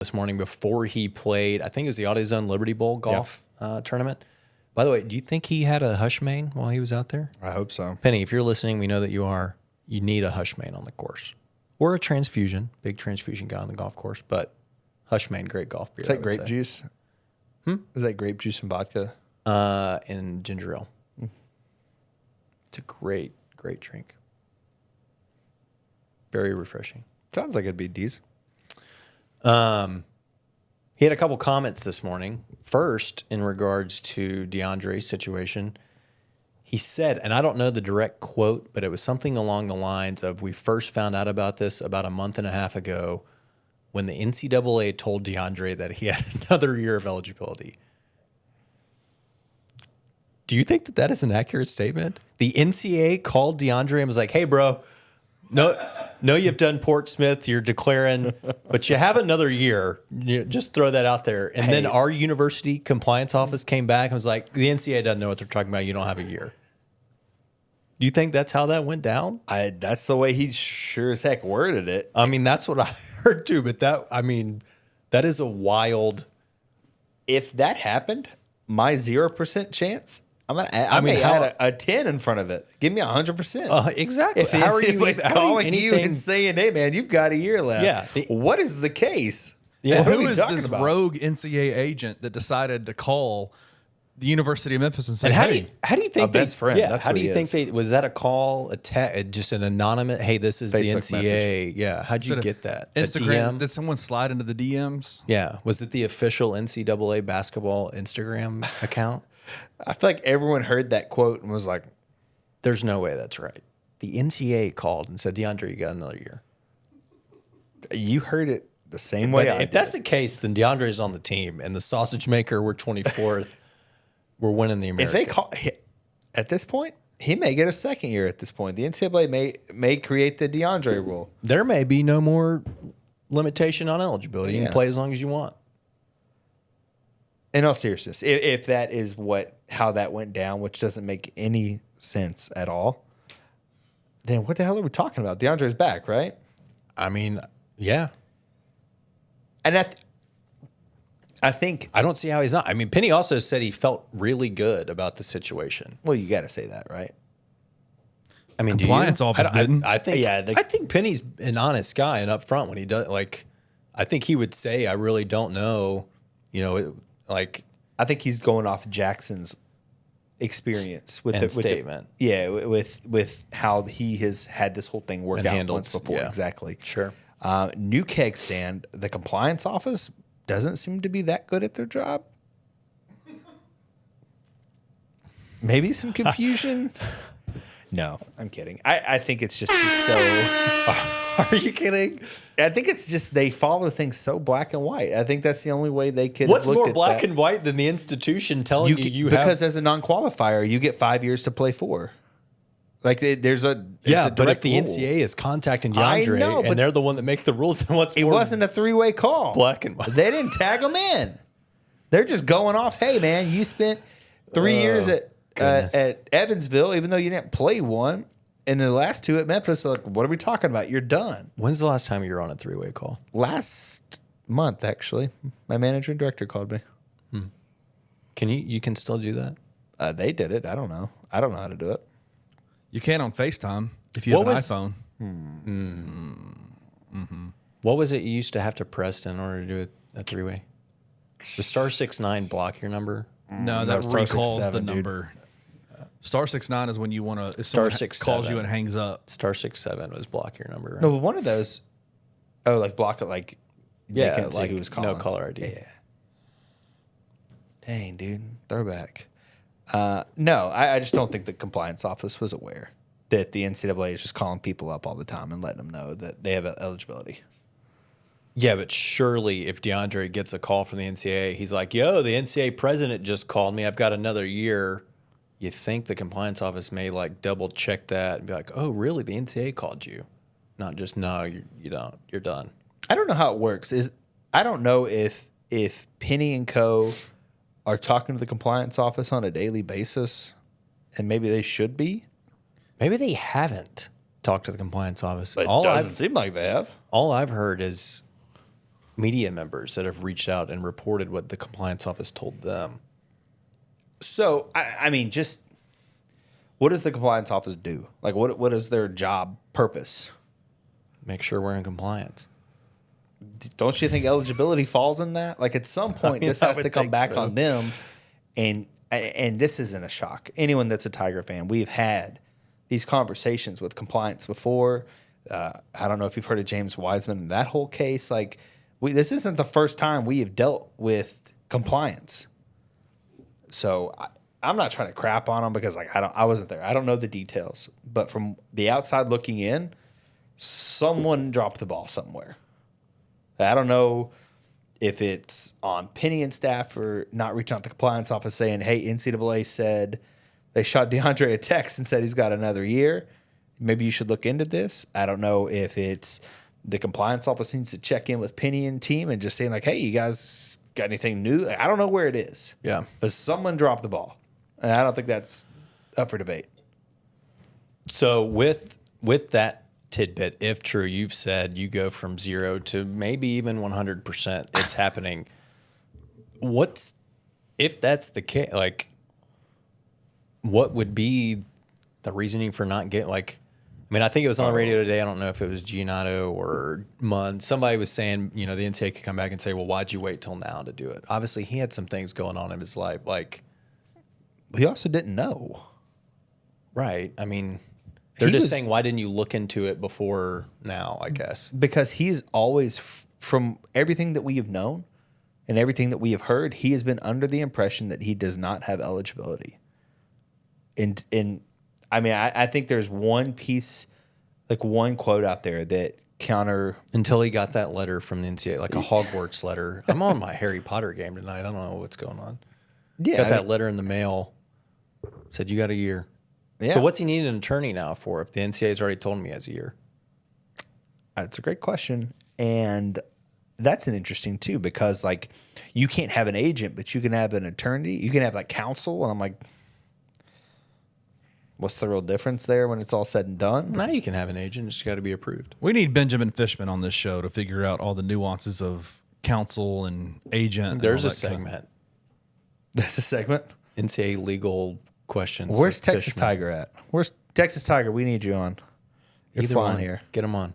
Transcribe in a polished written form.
this morning before he played, I think it was the AutoZone Liberty Bowl golf tournament. By the way, do you think he had a hush mane while he was out there? I hope so. Penny, if you're listening, we know that you are. You need a hush mane on the course. Or a transfusion. Big transfusion guy on the golf course. But hush mane, great golf beer. Is that grape juice? Is that grape juice and vodka? And ginger ale. It's a great, great drink. Very refreshing. Sounds like it'd be decent. He had a couple comments this morning. First, in regards to Deandre's situation, he said, and I don't know the direct quote, but it was something along the lines of, we first found out about this about a month and a half ago when the NCAA told Deandre that he had another year of eligibility. Do you think that that is an accurate statement? The NCAA called Deandre and was like, hey, bro, no, you've done Portsmouth, you're declaring, but you have another year. Just throw that out there. And then our university compliance office came back and was like, the NCAA doesn't know what they're talking about. You don't have a year. Do you think that's how that went down? That's the way he sure as heck worded it. I mean, that's what I heard too, but that is a wild. If that happened, my 0% chance, I may add a 10 in front of it. Give me 100%. Exactly. If it's calling you and saying, hey, man, you've got a year left. Yeah. What is the case? Yeah. Who is this rogue NCAA agent that decided to call the University of Memphis and say, how do you think best friend? Yeah, that's how do you think was that a call, just an anonymous, hey, this is Facebook the NCAA. message. Yeah. How'd you get that? Instagram? Did someone slide into the DMs? Yeah. Was it the official NCAA basketball Instagram account? I feel like everyone heard that quote and was like, there's no way that's right. The NCAA called and said, Deandre, you got another year. You heard it the same way. If that's the case, then Deandre's on the team and the sausage maker, we're 24th. We're winning the American. If they call at this point, he may get a second year at this point. The NCAA may create the Deandre rule. There may be no more limitation on eligibility. You can play as long as you want. In all seriousness, if that is how that went down, which doesn't make any sense at all, then what the hell are we talking about? DeAndre's back, right? I mean, yeah. And I think I don't see how he's not. I mean, Penny also said he felt really good about the situation. Well, you got to say that, right? I mean, compliance office didn't. I think, I think Penny's an honest guy and upfront when he does. Like, I think he would say, "I really don't know." I think he's going off Jackson's experience with the statement. With how he has had this whole thing work out once before. Yeah. Exactly. Sure. New keg stand. The compliance office doesn't seem to be that good at their job. Maybe some confusion. No, I'm kidding. I think it's just so. Are you kidding? I think it's just they follow things so black and white. I think that's the only way they could. What's more black and white than the institution telling you have? Because as a non-qualifier, you get 5 years to play for. Like there's a but if the NCAA is contacting DeAndre and they're the one that make the rules, then what's more? It wasn't a three-way call. Black and white. They didn't tag them in. They're just going off. Hey man, you spent 3 years at Evansville, even though you didn't play one. And the last two at Memphis, like, what are we talking about? You're done. When's the last time you were on a three-way call? Last month, actually. My manager and director called me. Can you can still do that? They did it. I don't know. I don't know how to do it. You can on FaceTime if you have an iPhone. What was it you used to have to press in order to do a three-way? The *69 block your number? No, that recalls the number. *69 is when you want to. If someone calls you and hangs up. *67 was block your number. Right? No, but one of those. Oh, like block it, like they couldn't say who was calling. No caller ID. Yeah. Dang, dude, throwback. No, I just don't think the compliance office was aware that the NCAA is just calling people up all the time and letting them know that they have eligibility. Yeah, but surely if DeAndre gets a call from the NCAA, he's like, yo, the NCAA president just called me. I've got another year. You think the compliance office may like double check that and be like, oh, really? The NCAA called you. Not just, no, you don't. You're done. I don't know how it works. I don't know if Penny and Co. are talking to the compliance office on a daily basis, and maybe they should be. Maybe they haven't talked to the compliance office. But it doesn't seem like they have. All I've heard is media members that have reached out and reported what the compliance office told them. So, I mean, just what does the compliance office do? Like, what is their job purpose? Make sure we're in compliance. Don't you think eligibility falls in that? Like, at some point, this has to come back on them. And this isn't a shock. Anyone that's a Tiger fan, we've had these conversations with compliance before. I don't know if you've heard of James Wiseman and that whole case. Like, this isn't the first time we have dealt with compliance. So I'm not trying to crap on them because like I wasn't there. I don't know the details. But from the outside looking in, someone dropped the ball somewhere. I don't know if it's on Penny and staff for not reaching out to the compliance office saying, hey, NCAA said they shot DeAndre a text and said he's got another year. Maybe you should look into this. I don't know if it's the compliance office needs to check in with Penny and team and just saying like, hey, you guys got anything new? I don't know where it is. Yeah. But someone dropped the ball. And I don't think that's up for debate. So with that tidbit, if true, you've said you go from 0 to maybe even 100%. It's happening. If that's the case, like, what would be the reasoning for not getting, like, I mean, I think it was on the radio today. I don't know if it was Giannato or Munn. Somebody was saying, the NCAA could come back and say, well, why'd you wait till now to do it? Obviously, he had some things going on in his life. Like, he also didn't know. Right. I mean, they're just saying, why didn't you look into it before now, I guess? Because he's always, from everything that we have known and everything that we have heard, he has been under the impression that he does not have eligibility. And I mean, I think there's one piece, like one quote out there that counter. Until he got that letter from the NCAA, like a Hogwarts letter. I'm on my Harry Potter game tonight. I don't know what's going on. Yeah, got that letter in the mail. Said you got a year. Yeah. So what's he need an attorney now for if the NCAA's already told him he has a year? That's a great question. And that's an interesting too, because like you can't have an agent, but you can have an attorney. You can have like counsel. And I'm like, what's the real difference there when it's all said and done? Now you can have an agent. It's got to be approved. We need Benjamin Fishman on this show to figure out all the nuances of counsel and agent. There's a segment. That's a segment? NCAA legal questions. Where's Texas Tiger at? Where's Texas Tiger? We need you on. You're flying here. Get him on.